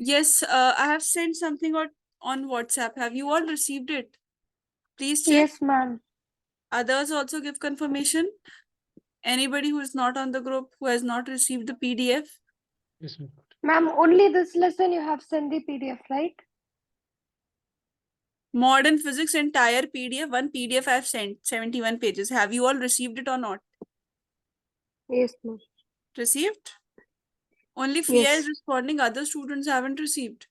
Yes, I have sent something on WhatsApp. Have you all received it? Please check. Yes, ma'am. Others also give confirmation. Anybody who is not on the group who has not received the PDF. Yes, ma'am. Ma'am, only this lesson you have sent the PDF, right? Modern physics entire PDF. One PDF I have sent, 71 pages. Have you all received it or not? Yes, ma'am. Received? Only Fia is Yes. responding. Other students haven't received.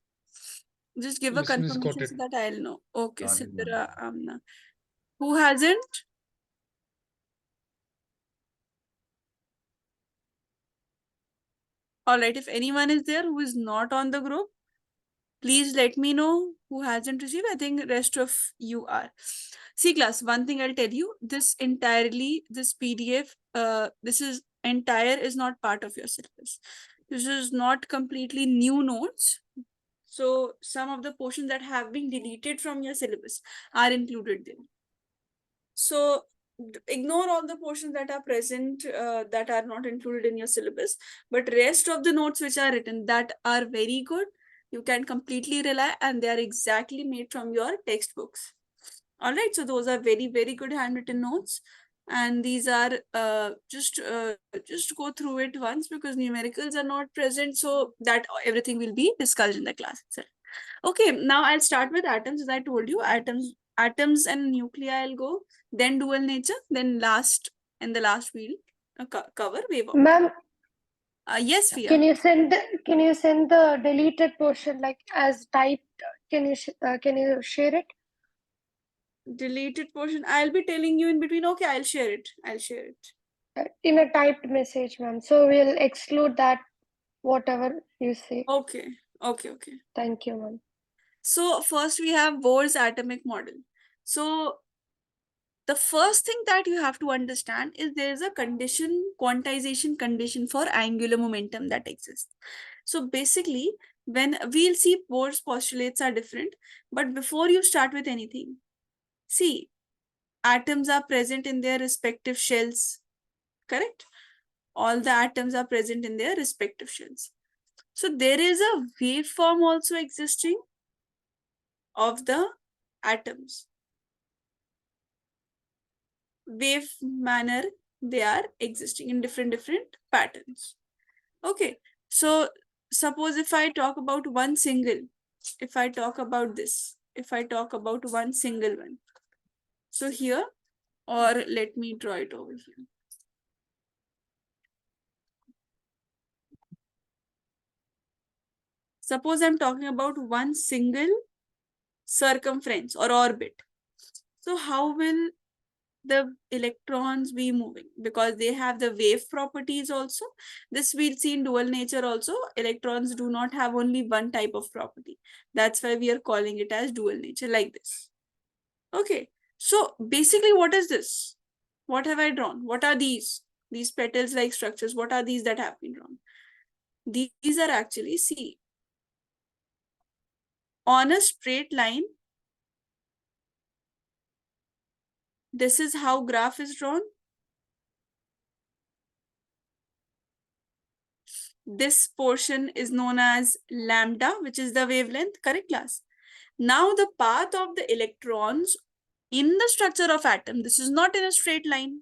Just give a Yes, miss, got confirmation it. so that I'll know. Okay, Got it, ma'am. Sidra, Amna. Who hasn't? All right, if anyone is there who is not on the group, please let me know who hasn't received. I think rest of you are. See class, one thing I'll tell you, this PDF, this is entire is not part of your syllabus. This is not completely new notes. So some of the portions that have been deleted from your syllabus are included there. So ignore all the portions that are present that are not included in your syllabus, but rest of the notes which are written that are very good, you can completely rely, and they are exactly made from your textbooks. All right, so those are very, very good handwritten notes, and these are just go through it once, because numericals are not present, so that everything will be discussed in the class itself. Okay, now I'll start with atoms. As I told you, atoms and nuclei I'll go, then dual nature, then in the last we'll cover wave optics. Ma'am, Yes, Fia. can you send the deleted portion like as typed? Can you share it? Deleted portion, I'll be telling you in between. Okay, I'll share it. In a typed message, ma'am. So we'll exclude that whatever you say. Okay. Thank you, ma'am. So first we have Bohr's atomic model. So the first thing that you have to understand is there is a quantization condition for angular momentum that exists. So basically, when we'll see Bohr's postulates are different, but before you start with anything, see, atoms are present in their respective shells, correct? All the atoms are present in their respective shells. So there is a waveform also existing of the atoms. Wave manner, they are existing in different patterns. Okay, so suppose if I talk about one single, if I talk about one single one, so here, or let me draw it over here. Suppose I'm talking about one single circumference or orbit. So how will the electrons be moving? Because they have the wave properties also. This we'll see in dual nature also. Electrons do not have only one type of property. That's why we are calling it as dual nature, like this. Okay, so basically what is this? What have I drawn? What are these petals like structures? What are these that have been drawn? These are actually, see, on a straight line, this is how graph is drawn. This portion is known as lambda, which is the wavelength, correct class? Now the path of the electrons in the structure of atom, this is not in a straight line.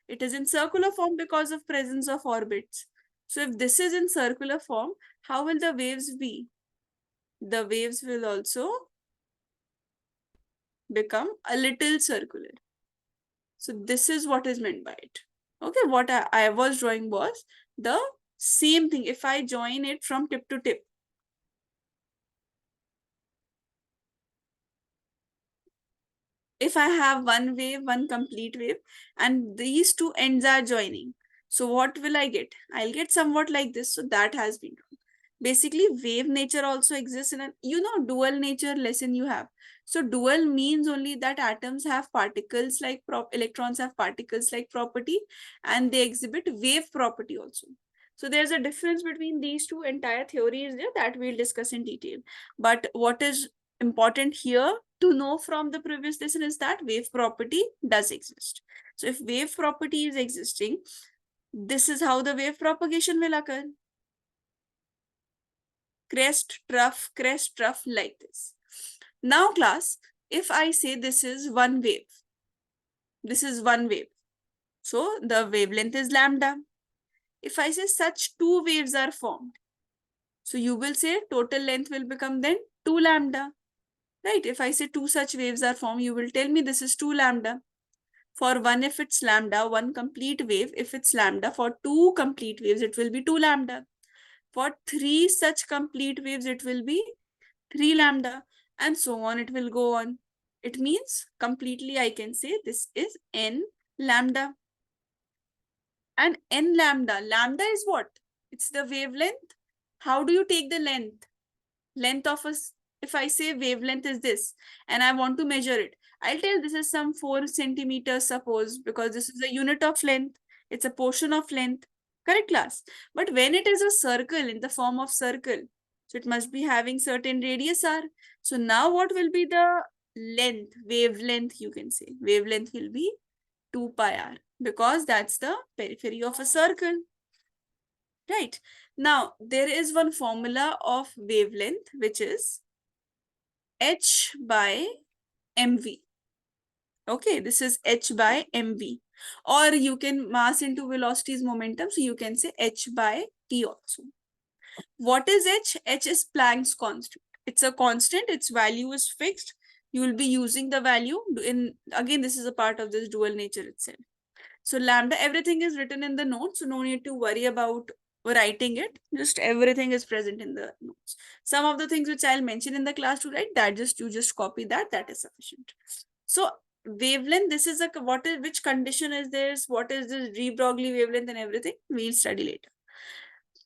It is in circular form because of presence of orbits. So if this is in circular form, how will the waves be? The waves will also become a little circular. So this is what is meant by it. Okay, what I was drawing was the same thing. If I join it from tip to tip, if I have one wave, one complete wave, and these two ends are joining, so what will I get? I'll get somewhat like this. So that has been drawn. Basically, wave nature also exists in a dual nature lesson you have. So dual means only that atoms have particles like electrons have particles like property, and they exhibit wave property also. So there's a difference between these two. Entire theories there that we'll discuss in detail. But what is important here to know from the previous lesson is that wave property does exist. So if wave property is existing, this is how the wave propagation will occur. crest, trough, like this. Now class, if I say this is one wave, this is one wave. So the wavelength is lambda. If I say such two waves are formed, so you will say total length will become then 2 lambda, right? If I say two such waves are formed, you will tell me this is 2 lambda. For one, if it's lambda, one complete wave, if it's lambda, for two complete waves, it will be 2 lambda. For three such complete waves, it will be 3 lambda, and so on, it will go on. It means completely I can say this is n lambda. And n lambda, lambda is what? It's the wavelength. How do you take the length? Length of a, if I say wavelength is this and I want to measure it, I'll tell this is some 4 centimeters, suppose, because this is a unit of length. It's a portion of length. Correct, class? But when it is a circle in the form of circle, so it must be having certain radius r. So now what will be the length, wavelength, you can say. Wavelength will be 2 pi r, because that's the periphery of a circle. Right. Now, there is one formula of wavelength, which is h by mv. Okay, this is h by mv. Or you can mass into velocity is momentum, so you can say h by t also. What is h? H is Planck's constant. It's a constant, its value is fixed. You will be using the value in, again, this is a part of this dual nature itself. So lambda, everything is written in the notes, so no need to worry about writing it. Just everything is present in the notes. Some of the things which I'll mention in the class to write, that just you just copy that, that is sufficient. So wavelength, this is a, what is, which condition is this, what is this de Broglie wavelength and everything, we'll study later.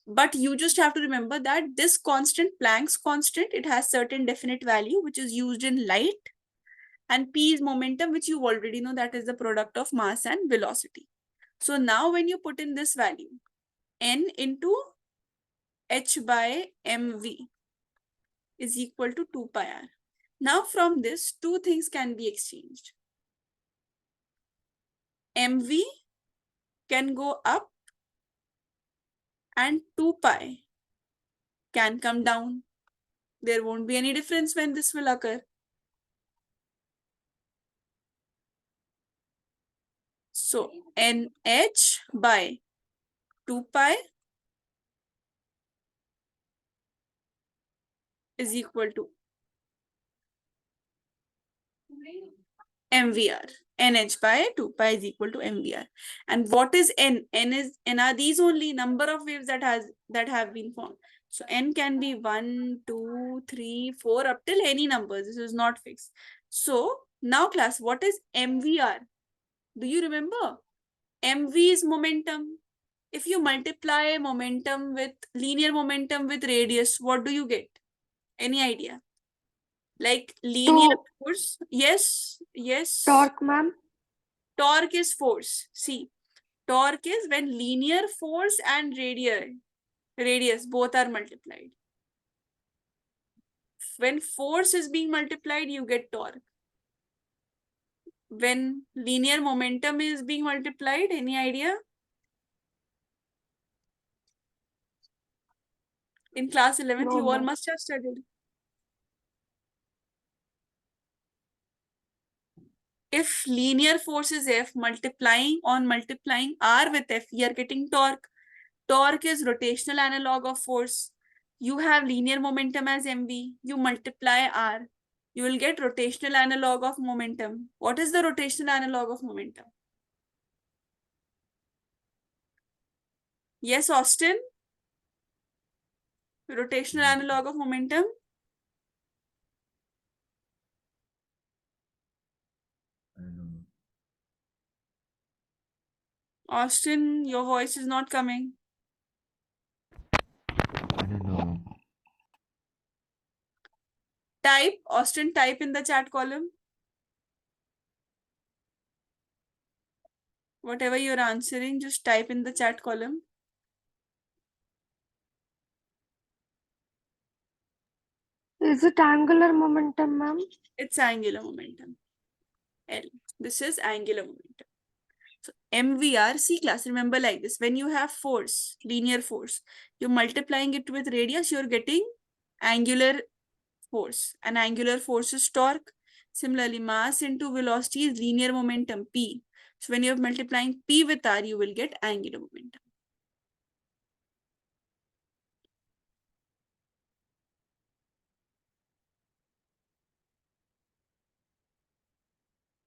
But you just have to remember that this constant, Planck's constant, it has certain definite value which is used in light, and p is momentum, which you already know, that is the product of mass and velocity. So now when you put in this value, n into h by mv is equal to 2 pi r. Now from this, two things can be exchanged. mv can go up and 2 pi can come down. There won't be any difference when this will occur. So nh by 2 pi is equal to mvr. nh by 2 pi is equal to mvr. And what is n? N are these only number of waves that have been formed. So n can be 1, 2, 3, 4 up till any number. This is not fixed. So now class, what is mvr? Do you remember? mv is momentum. If you multiply momentum with linear momentum with radius, what do you get? Any idea? Like linear force? Yes, yes. Torque, ma'am. Torque is force. See, torque is when linear force and radius both are multiplied. When force is being multiplied, you get torque. When linear momentum is being multiplied, any idea? In class 11th, No, you all ma'am. must have studied. If linear force is F, multiplying R with F, you are getting torque. Torque is rotational analog of force. You have linear momentum as mv. You multiply R. You will get rotational analog of momentum. What is the rotational analog of momentum? Yes, Austin? Rotational analog of momentum? Austin, your voice is not coming. I don't know. Type, Austin, type in the chat column. Whatever you're answering, just type in the chat column. Is it angular momentum, ma'am? It's angular momentum. L. This is angular momentum. So MVR, C class, remember like this. When you have force, linear force, you're multiplying it with radius, you're getting angular force. And angular force is torque. Similarly, mass into velocity is linear momentum, P. So when you're multiplying P with R, you will get angular momentum.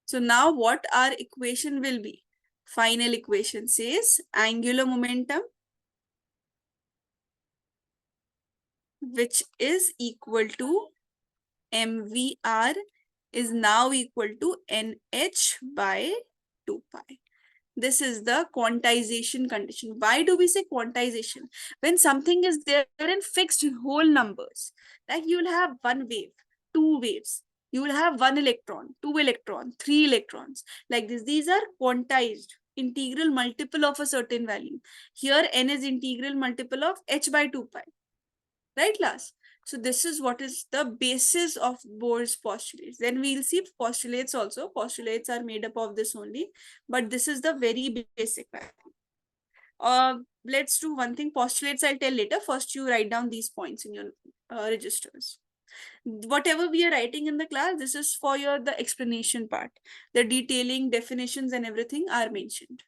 So now what our equation will be? Final equation says angular momentum, which is equal to mvr, is now equal to nh by 2 pi. This is the quantization condition. Why do we say quantization? When something is there in fixed whole numbers, like you will have one wave, two waves, you will have one electron, two electron, three electrons, like this. These are quantized, integral multiple of a certain value. Here n is integral multiple of h by 2 pi, right, class? So this is what is the basis of Bohr's postulates. Then we'll see postulates also. Postulates are made up of this only, but this is the very basic value. Let's do one thing. Postulates I'll tell later. First, you write down these points in your registers. Whatever we are writing in the class, this is for your the explanation part. The detailing, definitions, and everything are mentioned.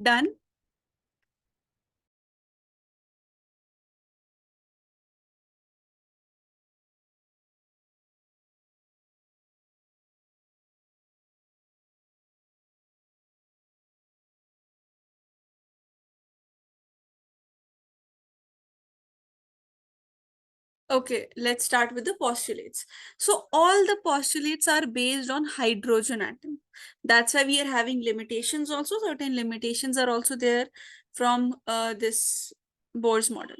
Done? Okay, let's start with the postulates. So all the postulates are based on hydrogen atom. That's why we are having limitations also. Certain limitations are also there from this Bohr's model.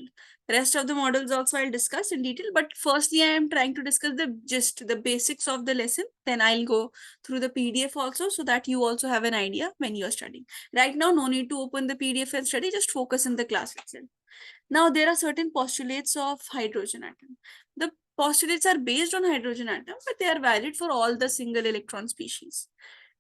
Rest of the models also I'll discuss in detail. But firstly, I am trying to discuss the gist, the basics of the lesson. Then I'll go through the PDF also so that you also have an idea when you're studying. Right now, no need to open the PDF and study. Just focus in the class itself. Now, there are certain postulates of hydrogen atom. The postulates are based on hydrogen atom, but they are valid for all the single electron species.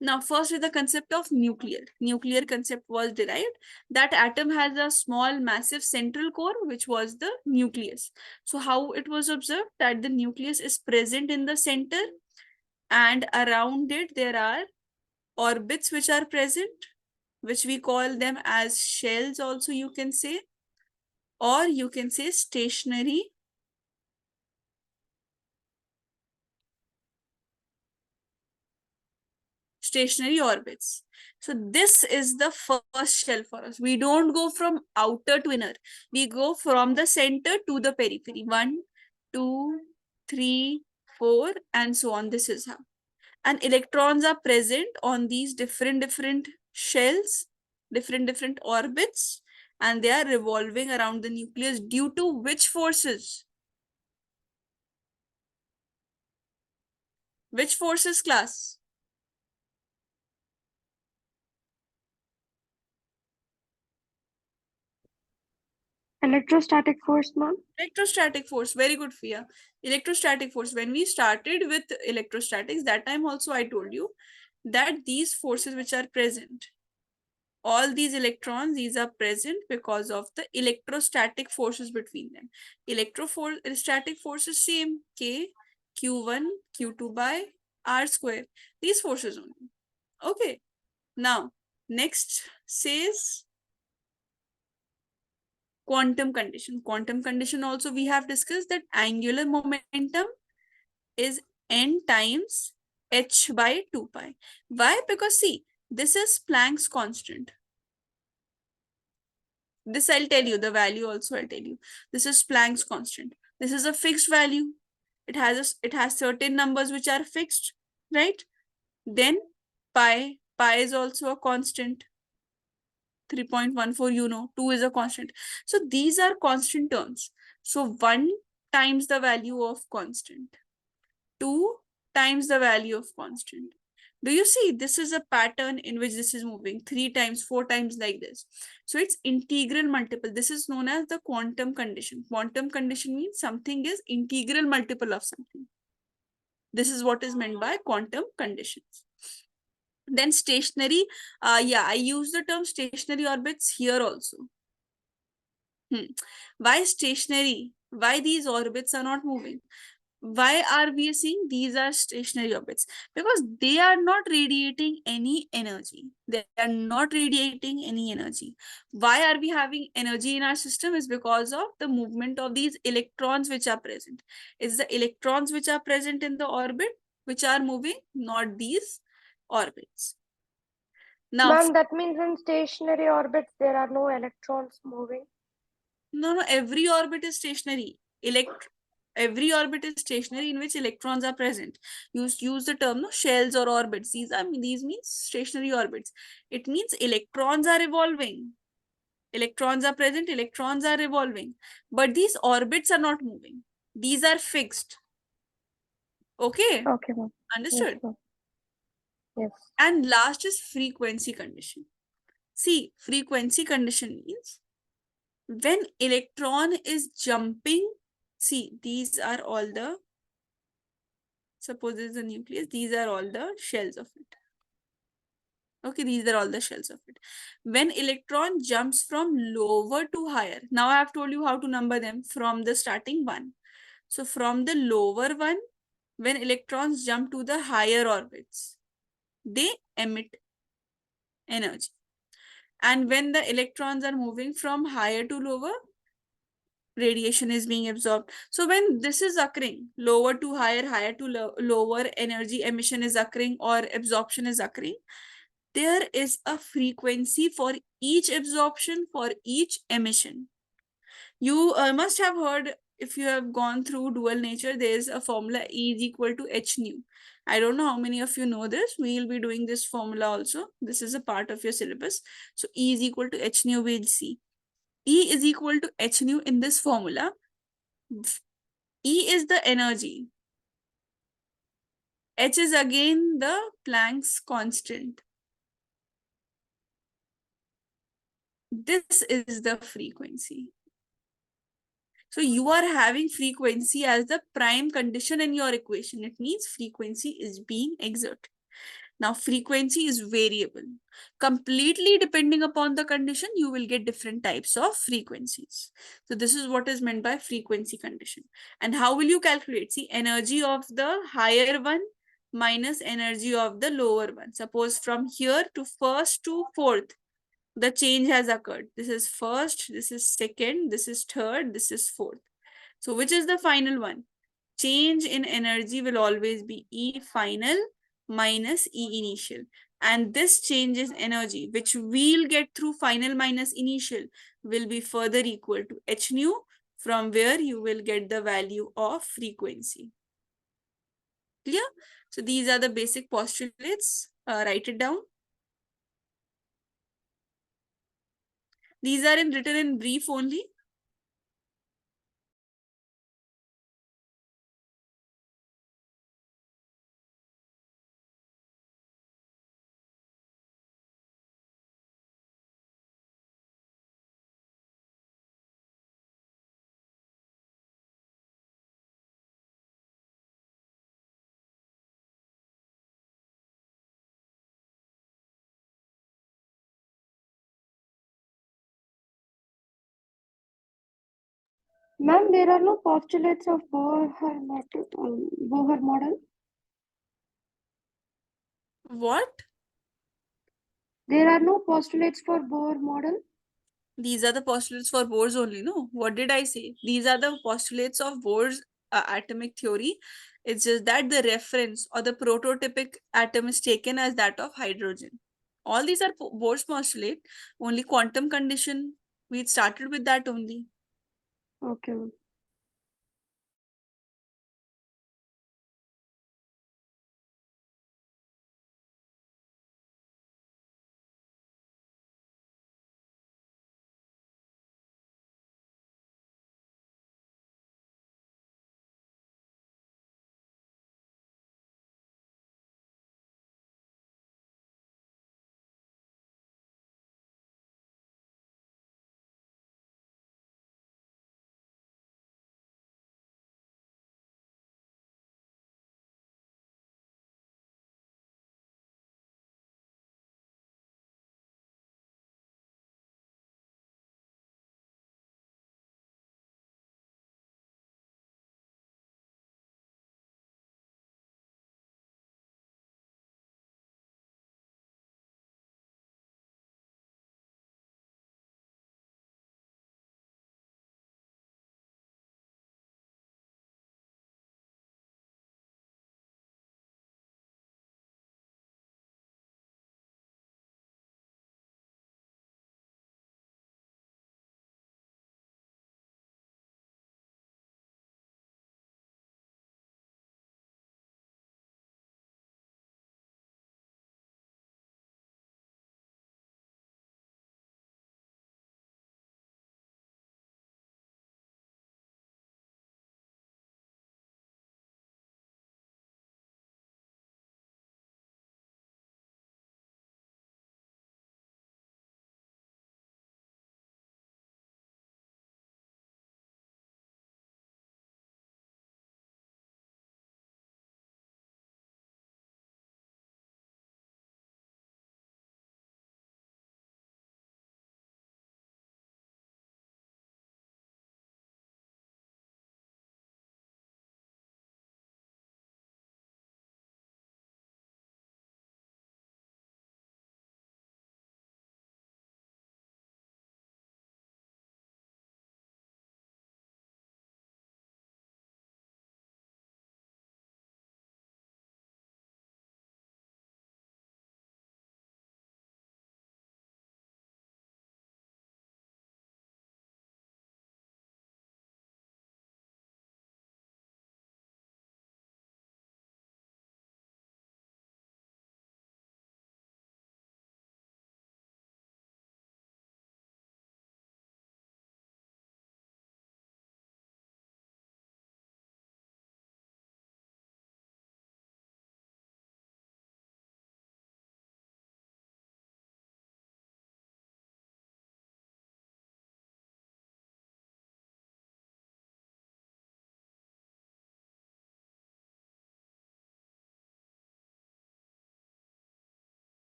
Now, first is the concept of nuclear. Nuclear concept was derived. That atom has a small, massive central core, which was the nucleus. So, how it was observed that the nucleus is present in the center, and around it there are orbits which are present, which we call them as shells. Also, you can say, or you can say stationary orbits. So this is the first shell for us. We don't go from outer to inner. We go from the center to the periphery. 1, 2, 3, 4, and so on. This is how. And electrons are present on these different shells, different orbits, and they are revolving around the nucleus due to which forces? Which forces, class? Electrostatic force, ma'am. Electrostatic force. Very good, Fia. Electrostatic force. When we started with electrostatics, that time also I told you that these forces which are present, all these electrons, these are present because of the electrostatic forces between them. Electrostatic force is same, K, Q1, Q2 by R square. These forces only. Okay. Now, next says quantum condition. Quantum condition also we have discussed that angular momentum is n times h by 2 pi. Why? Because see, this is Planck's constant. This I'll tell you, the value also I'll tell you. This is Planck's constant. This is a fixed value. It has certain numbers which are fixed, right? Then pi is also a constant. 3.14, you know, 2 is a constant. So these are constant terms. So 1 times the value of constant, 2 times the value of constant. Do you see? This is a pattern in which this is moving 3 times, 4 times like this. So it's integral multiple. This is known as the quantum condition. Quantum condition means something is integral multiple of something. This is what is meant by quantum conditions. Then stationary, yeah, I use the term stationary orbits here also. Why stationary? Why these orbits are not moving? Why are we seeing these are stationary orbits? Because they are not radiating any energy. They are not radiating any energy. Why are we having energy in our system? Is because of the movement of these electrons which are present. It's the electrons which are present in the orbit which are moving, not these orbits. Now, Ma'am, that means in stationary orbits there are no electrons moving. no, every orbit is stationary. Every orbit is stationary in which electrons are present. Use the term no shells or orbits. These means stationary orbits. It means electrons are evolving. Electrons are present, electrons are revolving. But these orbits are not moving. These are fixed. Okay, Okay, ma'am. Yes, understood. ma'am. Yes. And last is frequency condition. See, frequency condition means when electron is jumping, see, these are all the, suppose this is the nucleus, these are all the shells of it. Okay, these are all the shells of it. When electron jumps from lower to higher, now I have told you how to number them from the starting one. So from the lower one, when electrons jump to the higher orbits, they emit energy. And when the electrons are moving from higher to lower, radiation is being absorbed. So when this is occurring, lower to higher, higher to lower, energy emission is occurring or absorption is occurring, there is a frequency for each absorption, for each emission. You must have heard, if you have gone through dual nature, there is a formula E is equal to h nu. I don't know how many of you know this. We will be doing this formula also. This is a part of your syllabus. So E is equal to h nu, we'll see. E is equal to h nu in this formula. E is the energy. H is again the Planck's constant. This is the frequency. So you are having frequency as the prime condition in your equation. It means frequency is being exerted. Now, frequency is variable. Completely depending upon the condition, you will get different types of frequencies. So this is what is meant by frequency condition. And how will you calculate? See, energy of the higher one minus energy of the lower one. Suppose from here to first to fourth, the change has occurred. This is first, this is second, this is third, this is fourth. So which is the final one? Change in energy will always be E final minus E initial. And this change in energy, which we'll get through final minus initial, will be further equal to h nu, from where you will get the value of frequency. Clear? So these are the basic postulates. Write it down. These are written in brief only. Ma'am, there are no postulates of Bohr model. What? There are no postulates for Bohr model. These are the postulates for Bohr's only, no? What did I say? These are the postulates of Bohr's atomic theory. It's just that the reference or the prototypic atom is taken as that of hydrogen. All these are Bohr's postulate. Only quantum condition, we started with that only. Okay.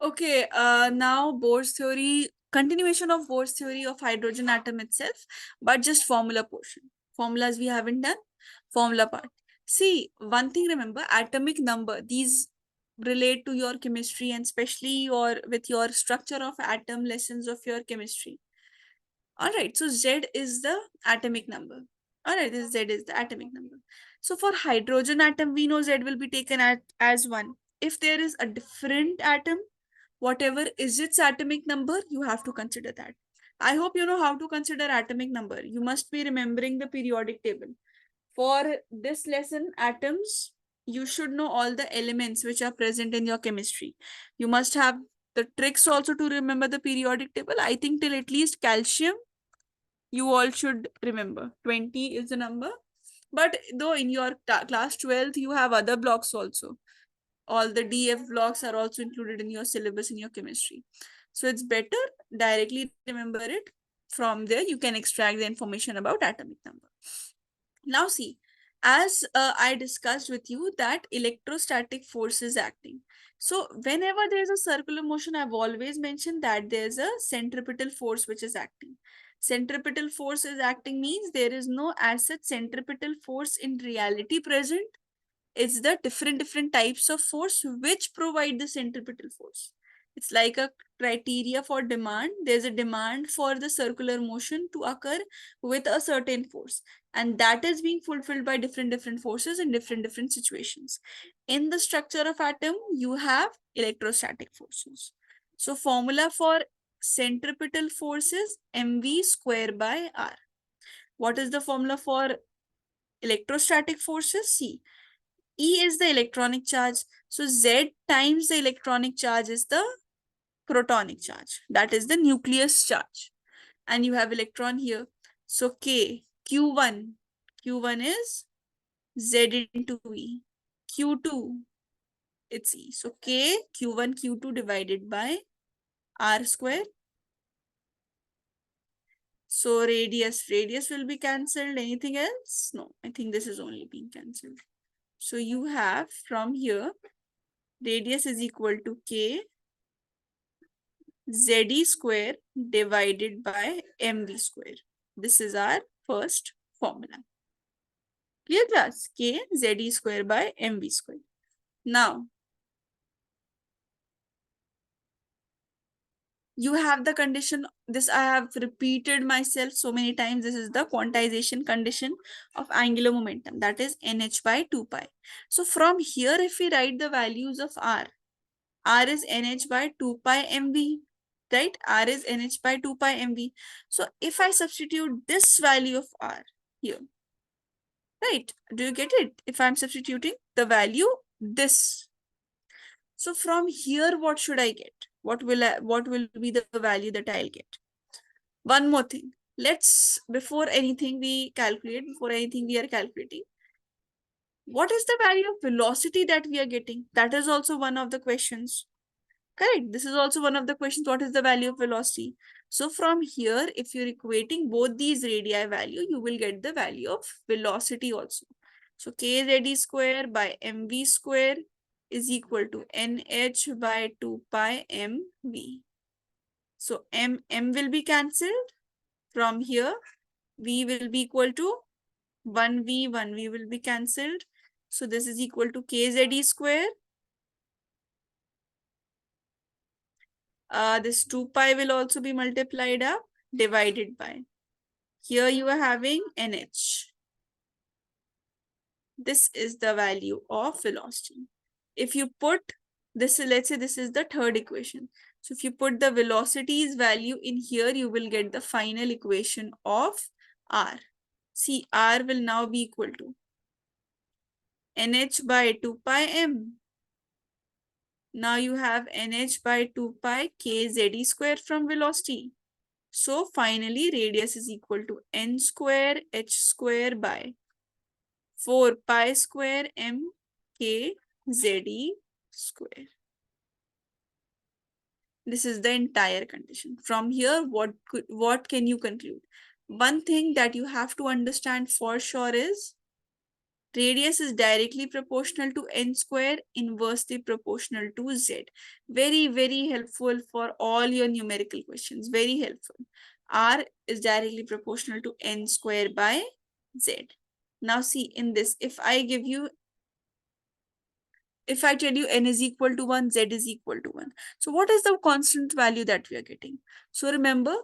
Okay, now Bohr's theory, continuation of Bohr's theory of hydrogen atom itself, but just formula portion. Formulas we haven't done, formula part. See, one thing remember, atomic number, these relate to your chemistry and especially your with your structure of atom lessons of your chemistry. All right, so Z is the atomic number. All right, this Z is the atomic number. So for hydrogen atom, we know Z will be taken as 1. If there is a different atom, whatever is its atomic number, you have to consider that. I hope you know how to consider atomic number. You must be remembering the periodic table. For this lesson, atoms, you should know all the elements which are present in your chemistry. You must have the tricks also to remember the periodic table. I think till at least calcium, you all should remember. 20 is the number. But though in your class 12th, you have other blocks also. All the DF blocks are also included in your syllabus in your chemistry. So it's better directly remember it. From there, you can extract the information about atomic number. Now see, as I discussed with you that electrostatic force is acting. So whenever there's a circular motion, I've always mentioned that there's a centripetal force which is acting. Centripetal force is acting means there is no as such centripetal force in reality present. It's the different types of force which provide the centripetal force. It's like a criteria for demand. There's a demand for the circular motion to occur with a certain force, and that is being fulfilled by different forces in different situations. In the structure of atom, you have electrostatic forces. So formula for centripetal force is mv square by r. What is the formula for electrostatic forces? C. E is the electronic charge. So Z times the electronic charge is the protonic charge. That is the nucleus charge. And you have electron here. So K, Q1. Q1 is Z into E. Q2, it's E. So K, Q1, Q2 divided by R square. So radius will be cancelled. Anything else? No, I think this is only being cancelled. So you have from here, radius is equal to K ZE square divided by MV square. This is our first formula. Clear class? K ZE square by MV square. Now, you have the condition. This I have repeated myself so many times. This is the quantization condition of angular momentum. That is NH by 2 pi. So from here, if we write the values of R is NH by 2 pi MV. Right? R is NH by 2 pi MV. So if I substitute this value of R here, right? Do you get it? If I'm substituting the value this. So from here, what should I get? What will be the value that I'll get? One more thing. Let's, before anything we are calculating, what is the value of velocity that we are getting? That is also one of the questions. Correct. This is also one of the questions. What is the value of velocity? So from here, if you're equating both these radii value, you will get the value of velocity also. So kz square by mv square is equal to nh by 2 pi mv. So m will be cancelled. From here, v will be equal to 1v will be cancelled. So this is equal to kz square. This 2 pi will also be multiplied up, divided by. Here you are having NH. This is the value of velocity. If you put this, let's say this is the third equation. So if you put the velocity's value in here, you will get the final equation of R. See, R will now be equal to NH by 2 pi M. Now you have NH by 2 pi kz square from velocity. So finally, radius is equal to n square h square by 4 pi square m k z square. This is the entire condition. From here, what can you conclude? One thing that you have to understand for sure is Radius is directly proportional to n square, inversely proportional to z. Very, very helpful for all your numerical questions. Very helpful. R is directly proportional to n square by z. Now see in this, if I tell you n is equal to 1, z is equal to 1. So what is the constant value that we are getting? So remember,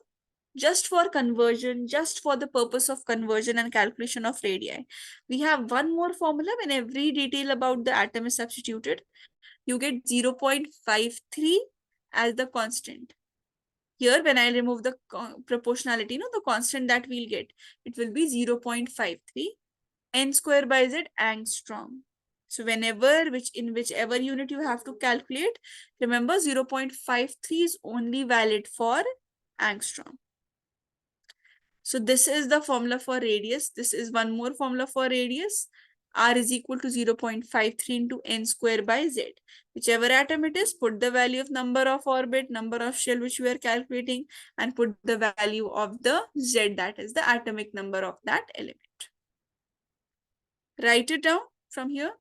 just for conversion, just for the purpose of conversion and calculation of radii, we have one more formula. When every detail about the atom is substituted, you get 0.53 as the constant. Here, when I remove the proportionality, the constant that we'll get, it will be 0.53 n square by z angstrom. So whenever, in whichever unit you have to calculate, remember 0.53 is only valid for angstrom. So this is the formula for radius. This is one more formula for radius. R is equal to 0.53 into n square by z. Whichever atom it is, put the value of number of orbit, number of shell which we are calculating, and put the value of the z, that is the atomic number of that element. Write it down from here.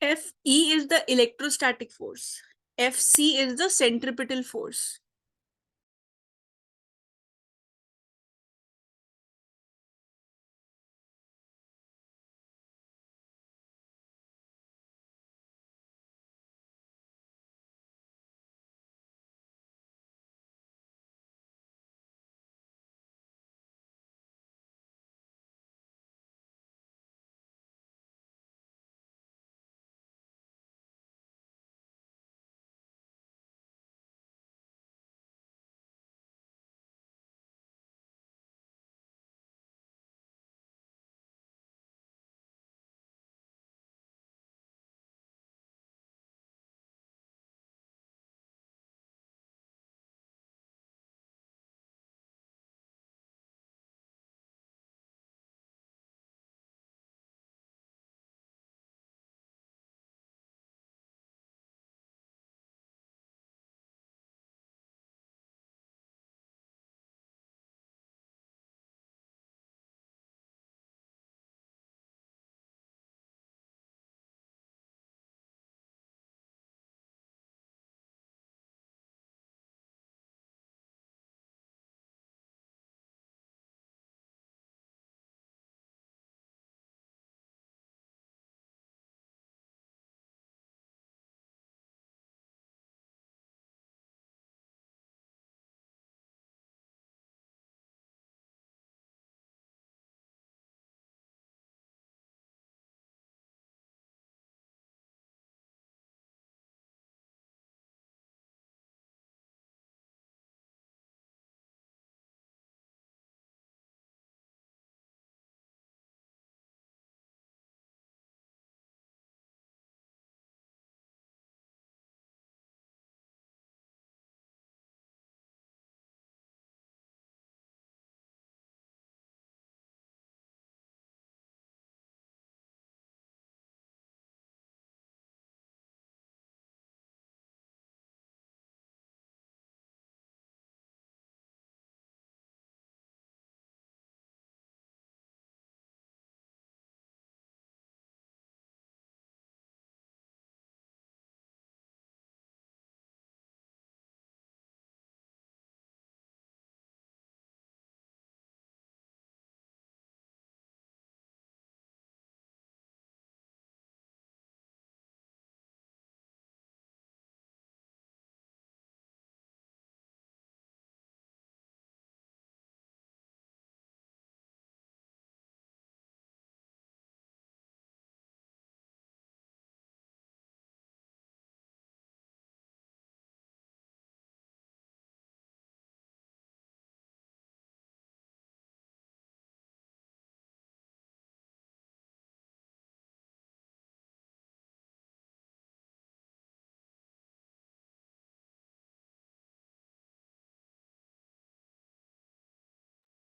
Fe is the electrostatic force. Fc is the centripetal force.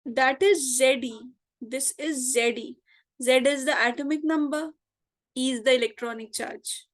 That is Ze. This is Ze. Z is the atomic number, E is the electronic charge.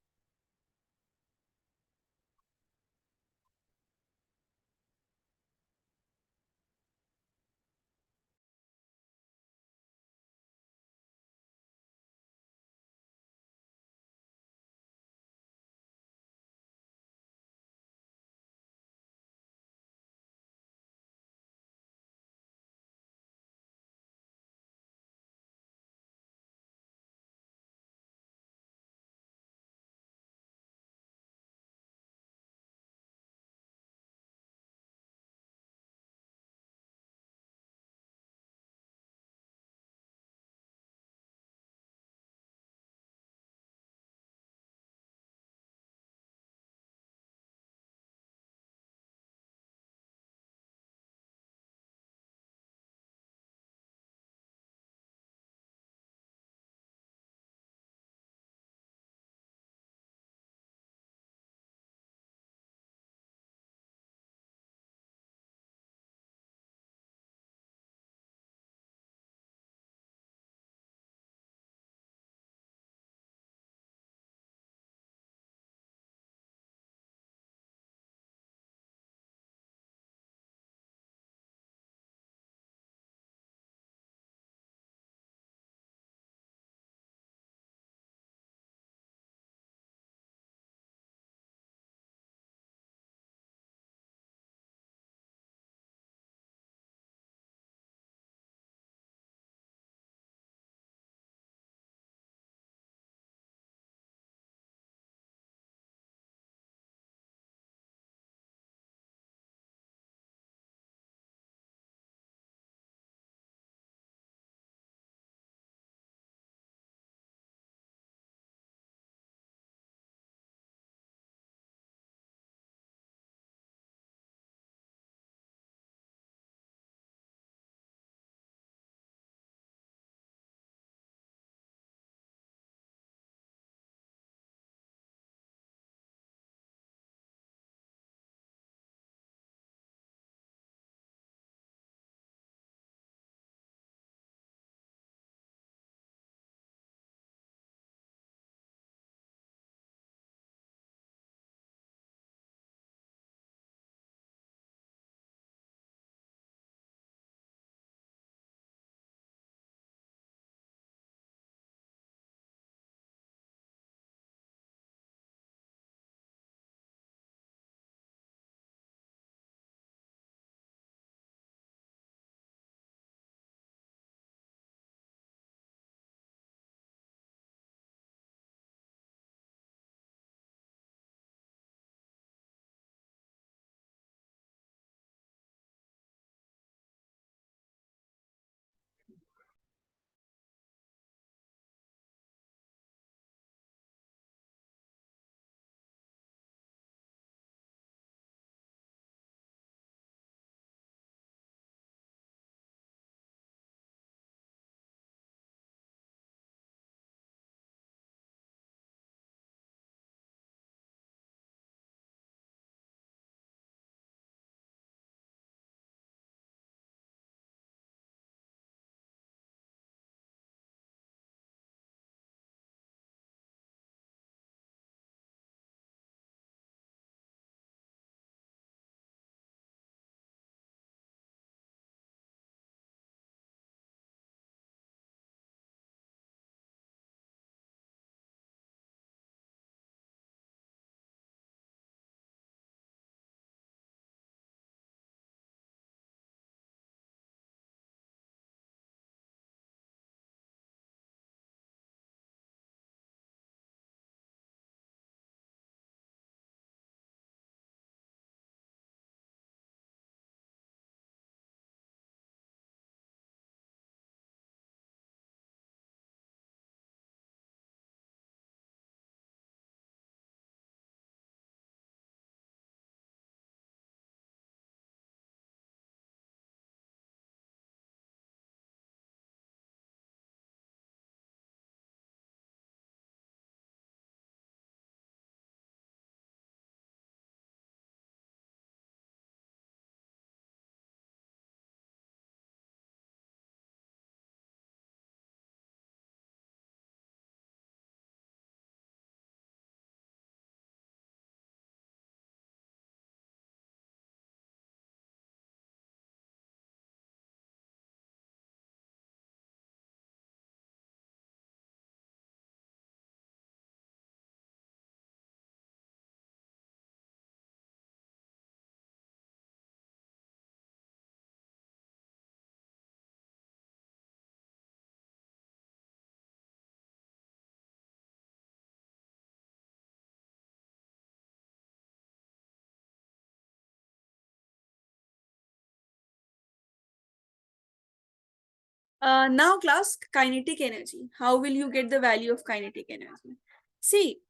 Now class, kinetic energy. How will you get the value of kinetic energy? See,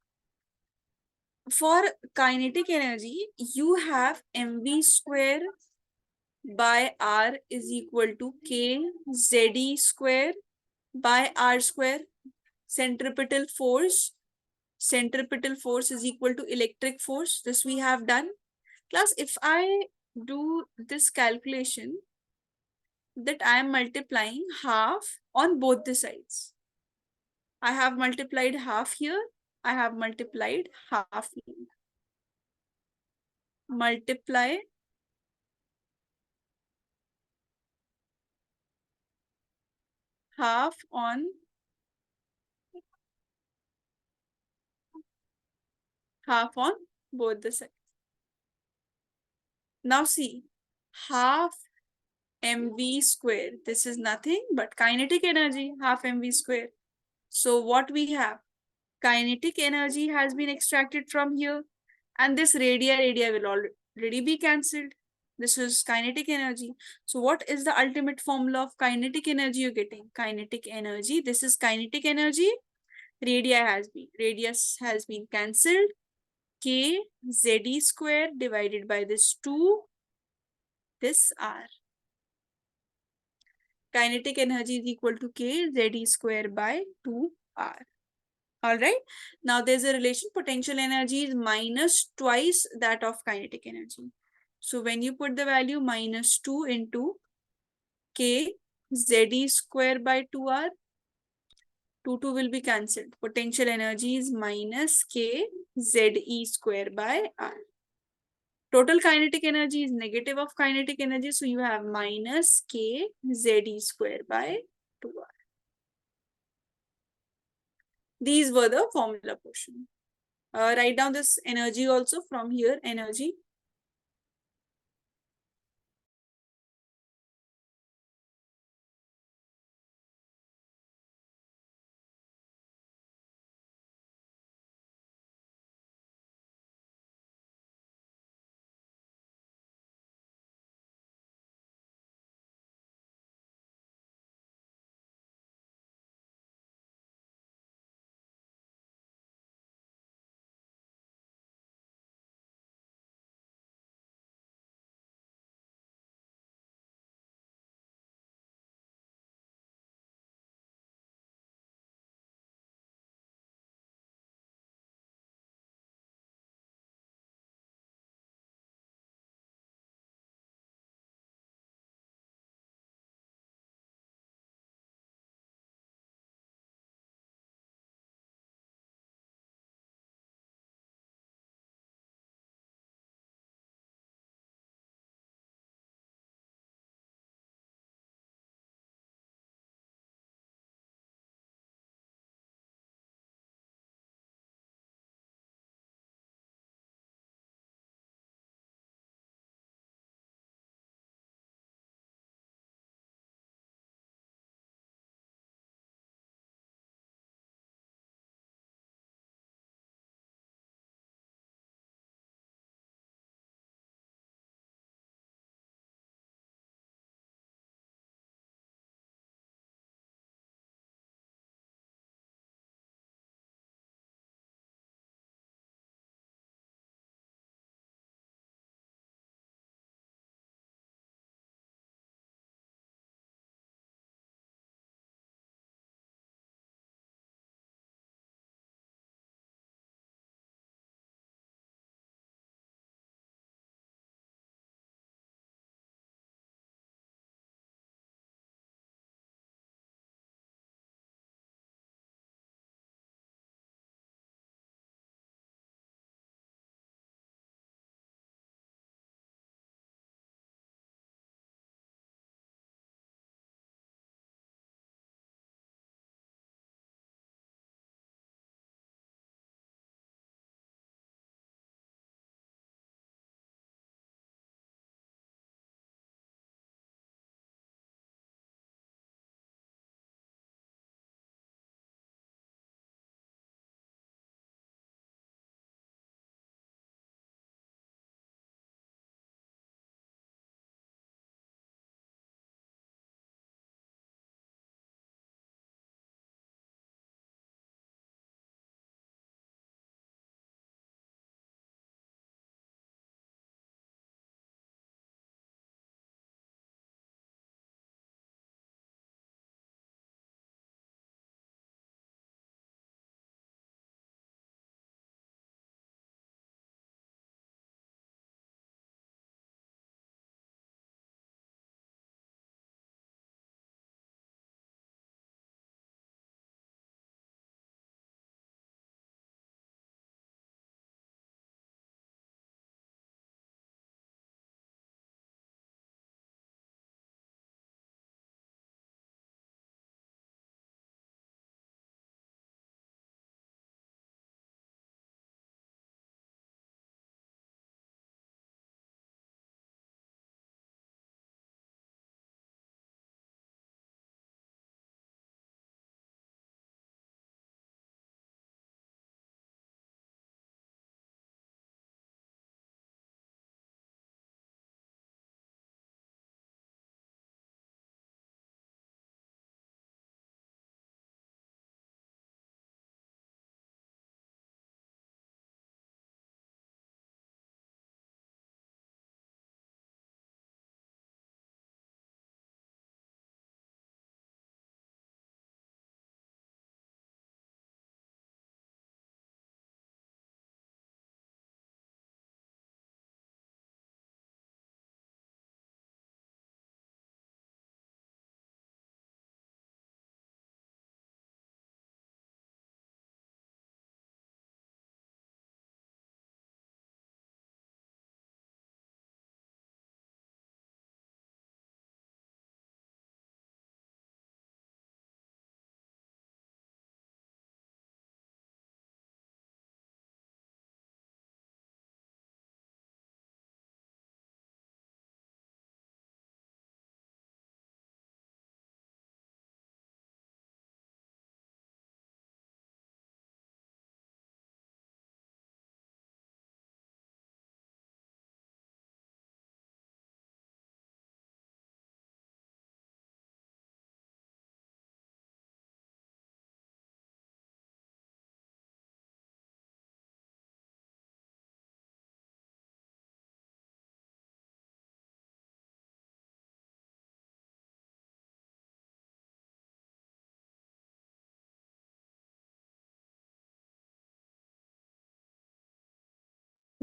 for kinetic energy, you have mv square by r is equal to k ze square by r square. Centripetal force. Centripetal force is equal to electric force. This we have done. Class, if I do this calculation, that I am multiplying half on both the sides. I have multiplied half here. I have multiplied half here. Multiply half on both the sides. Now see, half mv square. This is nothing but kinetic energy, half mv square. So what we have? Kinetic energy has been extracted from here, and this radii will already be cancelled. This is kinetic energy. So what is the ultimate formula of kinetic energy you're getting? Kinetic energy. This is kinetic energy. Radius has been cancelled. K ze square divided by this 2, this r. Kinetic energy is equal to K ze square by 2r. All right. Now there's a relation. Potential energy is minus twice that of kinetic energy. So when you put the value minus 2 into K ze square by 2r, 2 will be cancelled. Potential energy is minus K ze square by r. Total kinetic energy is negative of kinetic energy. So you have minus K ze square by 2r. These were the formula portion. Write down this energy also from here, energy.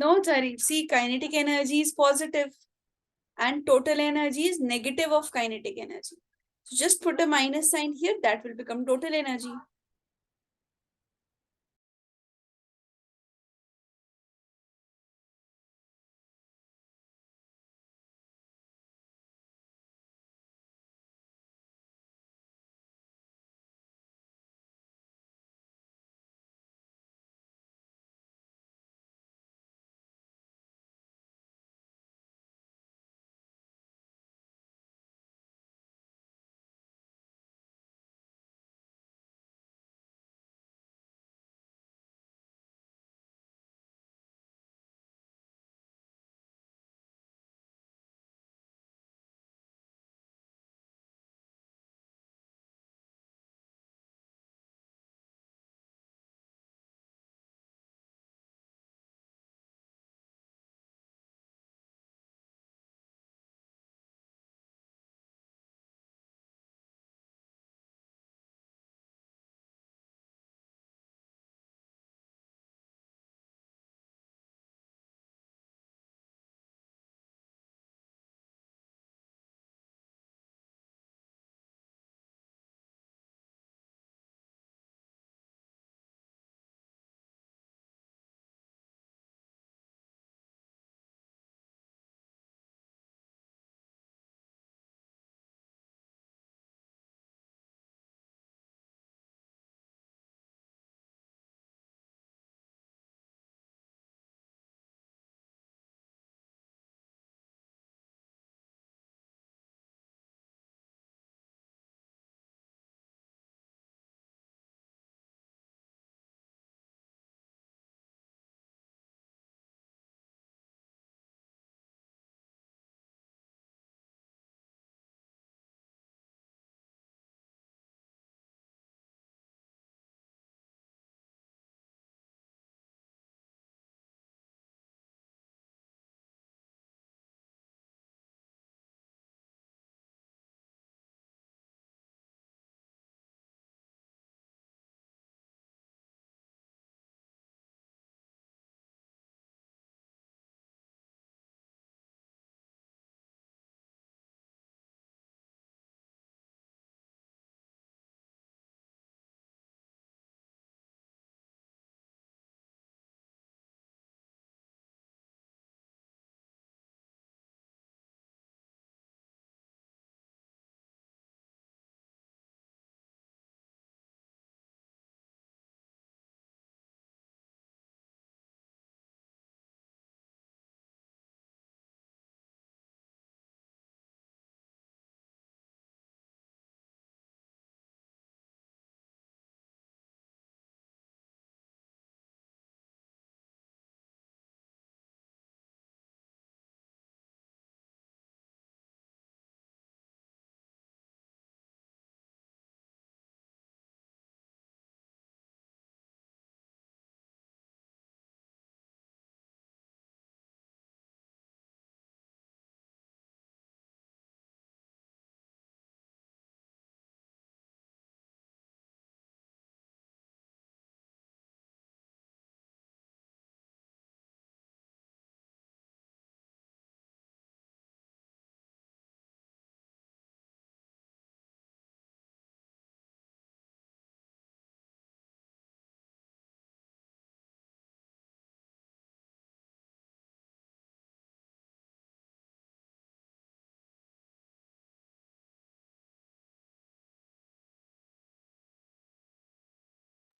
No, sorry. See, kinetic energy is positive and total energy is negative of kinetic energy. So just put a minus sign here, that will become total energy.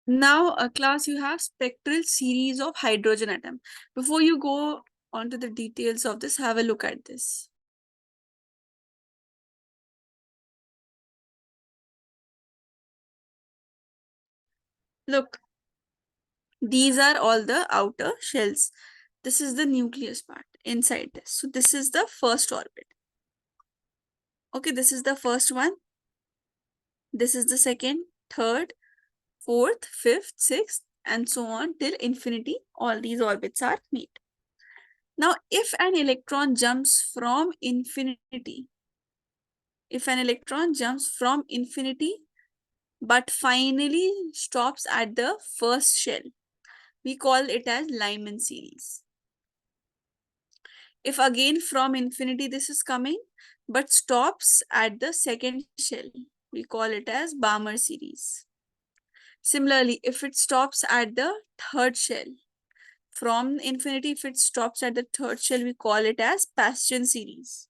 Now, a class, you have spectral series of hydrogen atom. Before you go on to the details of this, have a look at this. Look, these are all the outer shells. This is the nucleus part inside this. So this is the first orbit. Okay, this is the first one. This is the second, third, fourth, fifth, sixth, and so on till infinity. All these orbits are made. Now, if an electron jumps from infinity, but finally stops at the first shell, we call it as Lyman series. If again from infinity this is coming, but stops at the second shell, we call it as Balmer series. Similarly, if it stops at the third shell, from infinity, if it stops at the third shell, we call it as Bastian series.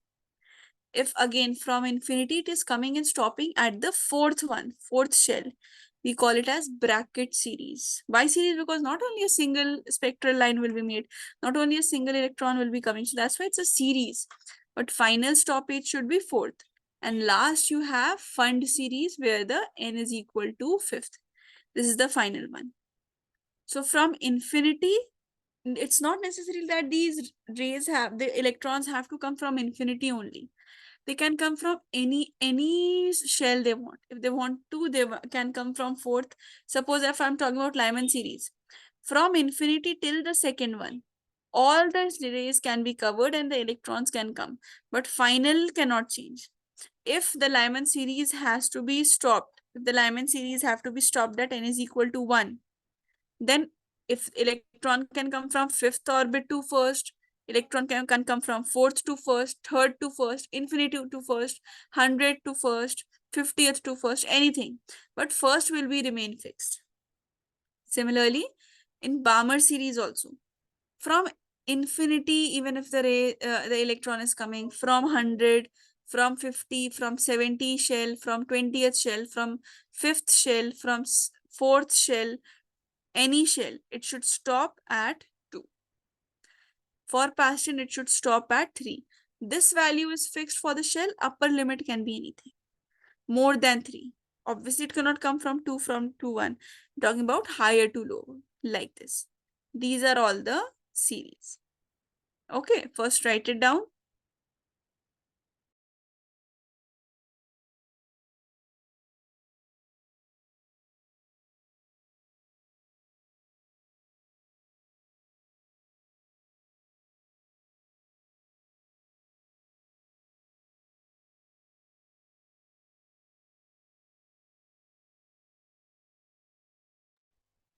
If again from infinity it is coming and stopping at the fourth shell, we call it as bracket series. Why series? Because not only a single spectral line will be made, not only a single electron will be coming, so that's why it's a series. But final stoppage should be fourth. And last you have fund series where the n is equal to fifth. This is the final one. So from infinity, it's not necessary that these rays have, the electrons have to come from infinity only. They can come from any shell they want. If they want to, they can come from fourth. Suppose if I'm talking about Lyman series, from infinity till the second one, all the rays can be covered and the electrons can come, but final cannot change. If the Lyman series has to be stopped, if the Lyman series have to be stopped at n is equal to 1, then if electron can come from fifth orbit to first, electron can come from fourth to first, third to first, infinity to first, 100 to first, 50th to first, anything, but first will be remain fixed. Similarly, in Balmer series also, from infinity, even if the electron is coming from 100, from 50, from 70 shell, from 20th shell, from fifth shell, from fourth shell, any shell, it should stop at 2. For Paston, it should stop at 3. This value is fixed for the shell. Upper limit can be anything. More than 3. Obviously, it cannot come from 2 from 2, 1. I'm talking about higher to lower, like this. These are all the series. Okay, first write it down.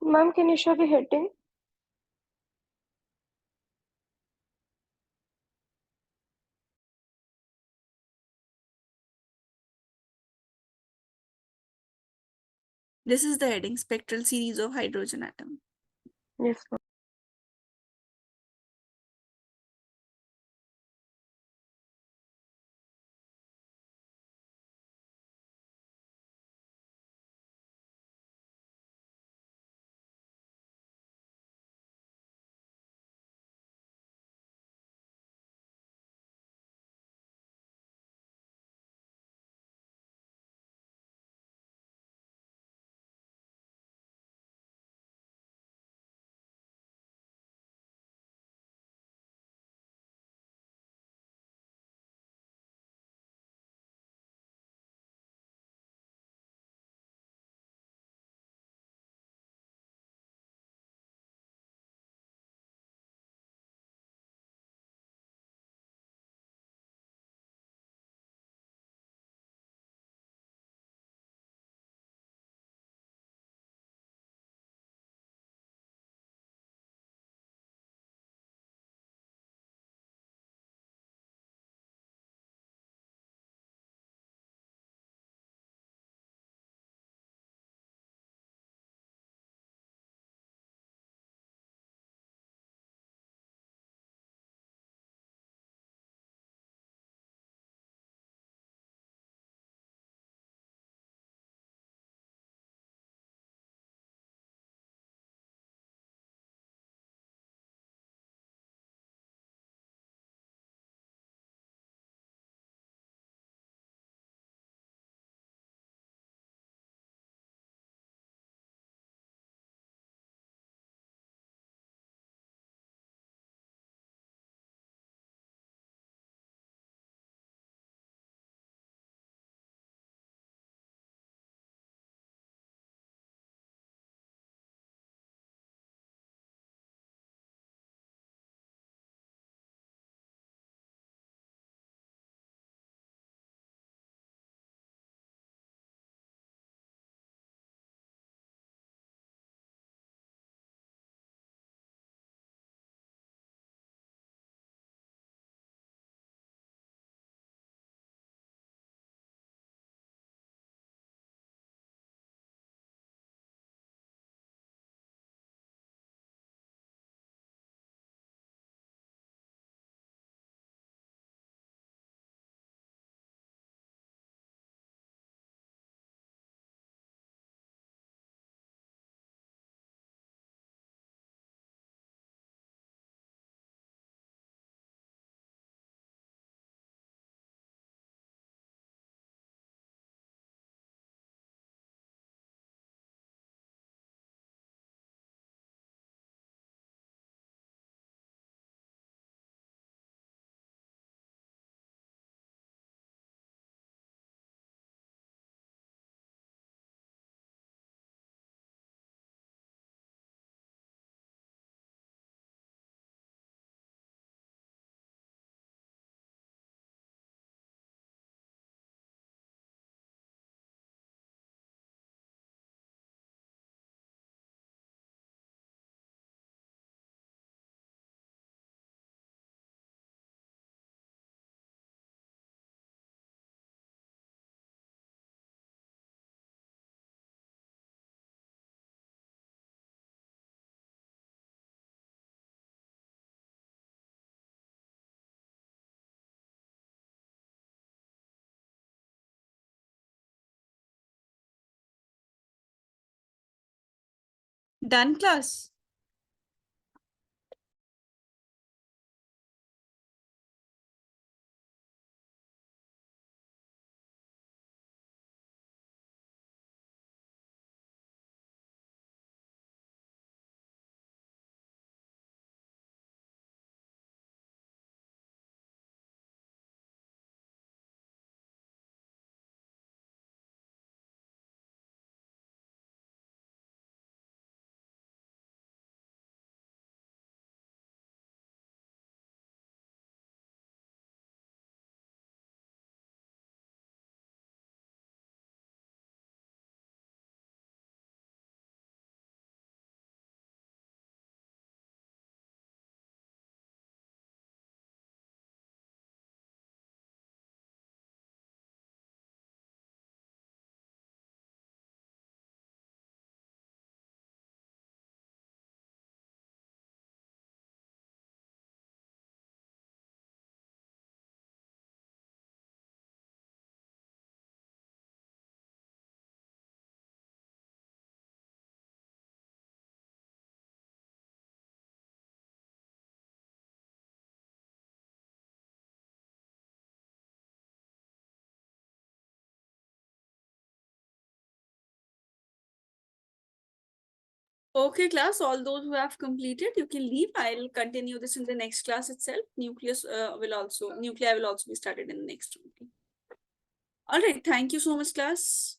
Ma'am, can you show the heading? This is the heading, spectral series of hydrogen atom. Yes, ma'am. Done, class? Okay, class, all those who have completed, you can leave. I'll continue this in the next class itself. Nuclei will also be started in the next one. Okay. All right. Thank you so much, class.